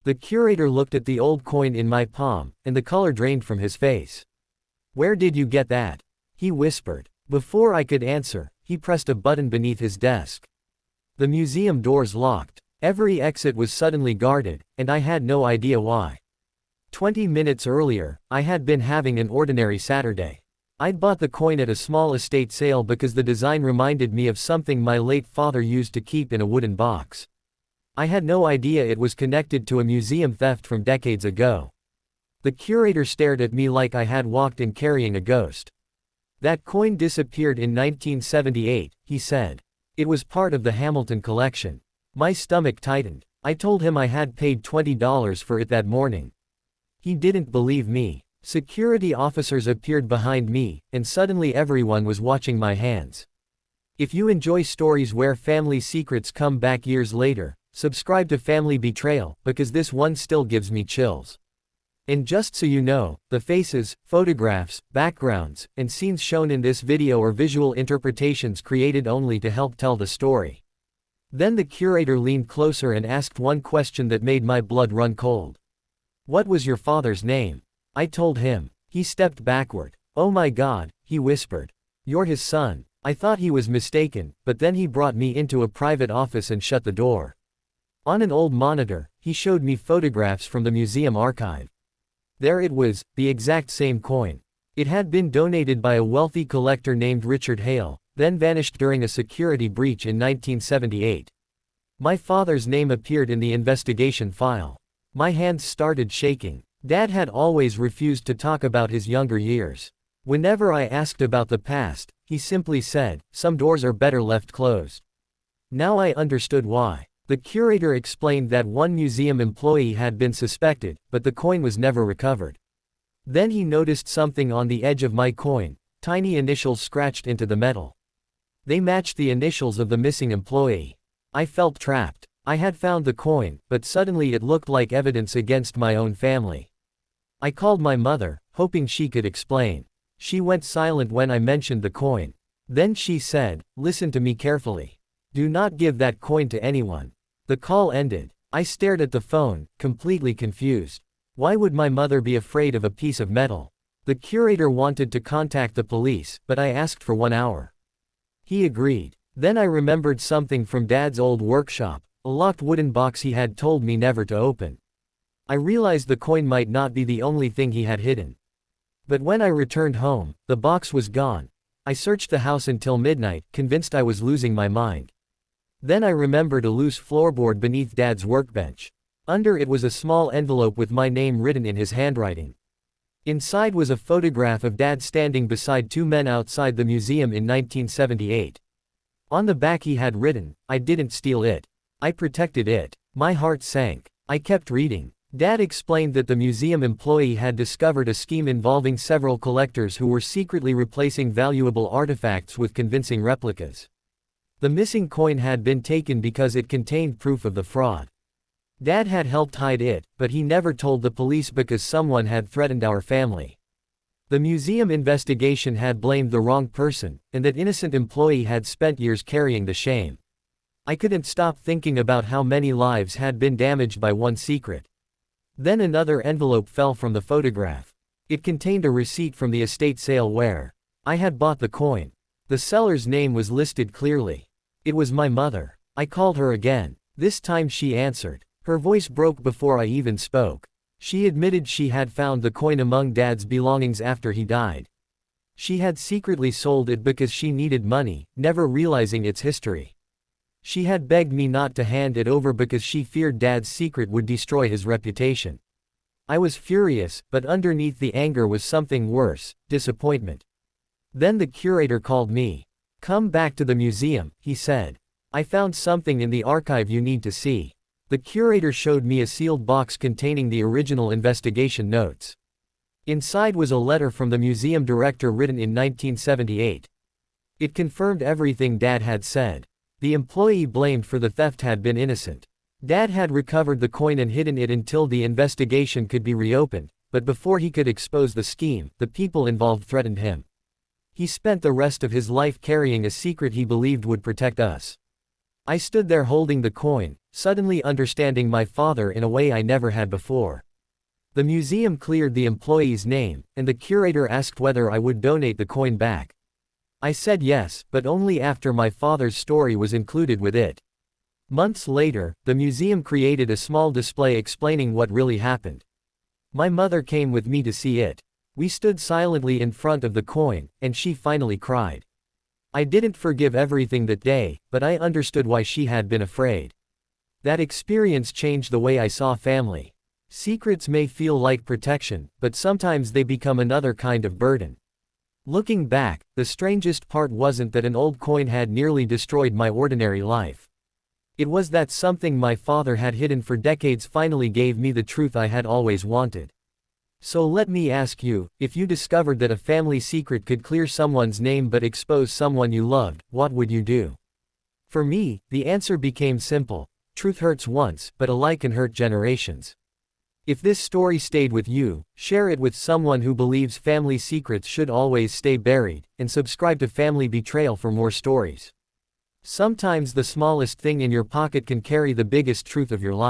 The curator looked at the old coin in my palm, and the color drained from his face. "Where did you get that?" he whispered. Before I could answer, he pressed a button beneath his desk. The museum doors locked. Every exit was suddenly guarded, and I had no idea why. 20 minutes earlier, I had been having an ordinary Saturday. I'd bought the coin at a small estate sale because the design reminded me of something my late father used to keep in a wooden box. I had no idea it was connected to a museum theft from decades ago. The curator stared at me like I had walked in carrying a ghost. "That coin disappeared in 1978, he said. "It was part of the Hamilton collection." My stomach tightened. I told him I had paid $20 for it that morning. He didn't believe me. Security officers appeared behind me, and suddenly everyone was watching my hands. If you enjoy stories where family secrets come back years later, subscribe to Family Betrayal, because this one still gives me chills. And just so you know, the faces, photographs, backgrounds, and scenes shown in this video are visual interpretations created only to help tell the story. Then the curator leaned closer and asked one question that made my blood run cold. "What was your father's name?" I told him. He stepped backward. "Oh my God," he whispered. "You're his son." I thought he was mistaken, but then he brought me into a private office and shut the door. On an old monitor, he showed me photographs from the museum archive. There it was, the exact same coin. It had been donated by a wealthy collector named Richard Hale, then vanished during a security breach in 1978. My father's name appeared in the investigation file. My hands started shaking. Dad had always refused to talk about his younger years. Whenever I asked about the past, he simply said, "Some doors are better left closed." Now I understood why. The curator explained that one museum employee had been suspected, but the coin was never recovered. Then he noticed something on the edge of my coin, tiny initials scratched into the metal. They matched the initials of the missing employee. I felt trapped. I had found the coin, but suddenly it looked like evidence against my own family. I called my mother, hoping she could explain. She went silent when I mentioned the coin. Then she said, "Listen to me carefully. Do not give that coin to anyone." The call ended. I stared at the phone, completely confused. Why would my mother be afraid of a piece of metal? The curator wanted to contact the police, but I asked for 1 hour. He agreed. Then I remembered something from Dad's old workshop, a locked wooden box he had told me never to open. I realized the coin might not be the only thing he had hidden. But when I returned home, the box was gone. I searched the house until midnight, convinced I was losing my mind. Then I remembered a loose floorboard beneath Dad's workbench. Under it was a small envelope with my name written in his handwriting. Inside was a photograph of Dad standing beside 2 men outside the museum in 1978. On the back he had written, "I didn't steal it. I protected it." My heart sank. I kept reading. Dad explained that the museum employee had discovered a scheme involving several collectors who were secretly replacing valuable artifacts with convincing replicas. The missing coin had been taken because it contained proof of the fraud. Dad had helped hide it, but he never told the police because someone had threatened our family. The museum investigation had blamed the wrong person, and that innocent employee had spent years carrying the shame. I couldn't stop thinking about how many lives had been damaged by one secret. Then another envelope fell from the photograph. It contained a receipt from the estate sale where I had bought the coin. The seller's name was listed clearly. It was my mother. I called her again. This time she answered. Her voice broke before I even spoke. She admitted she had found the coin among Dad's belongings after he died. She had secretly sold it because she needed money, never realizing its history. She had begged me not to hand it over because she feared Dad's secret would destroy his reputation. I was furious, but underneath the anger was something worse, disappointment. Then the curator called me. "Come back to the museum," he said. "I found something in the archive you need to see." The curator showed me a sealed box containing the original investigation notes. Inside was a letter from the museum director written in 1978. It confirmed everything Dad had said. The employee blamed for the theft had been innocent. Dad had recovered the coin and hidden it until the investigation could be reopened, but before he could expose the scheme, the people involved threatened him. He spent the rest of his life carrying a secret he believed would protect us. I stood there holding the coin, suddenly understanding my father in a way I never had before. The museum cleared the employee's name, and the curator asked whether I would donate the coin back. I said yes, but only after my father's story was included with it. Months later, the museum created a small display explaining what really happened. My mother came with me to see it. We stood silently in front of the coin, and she finally cried. I didn't forgive everything that day, but I understood why she had been afraid. That experience changed the way I saw family. Secrets may feel like protection, but sometimes they become another kind of burden. Looking back, the strangest part wasn't that an old coin had nearly destroyed my ordinary life. It was that something my father had hidden for decades finally gave me the truth I had always wanted. So let me ask you, if you discovered that a family secret could clear someone's name but expose someone you loved, what would you do? For me, the answer became simple. Truth hurts once, but a lie can hurt generations. If this story stayed with you, share it with someone who believes family secrets should always stay buried, and subscribe to Family Betrayal for more stories. Sometimes the smallest thing in your pocket can carry the biggest truth of your life.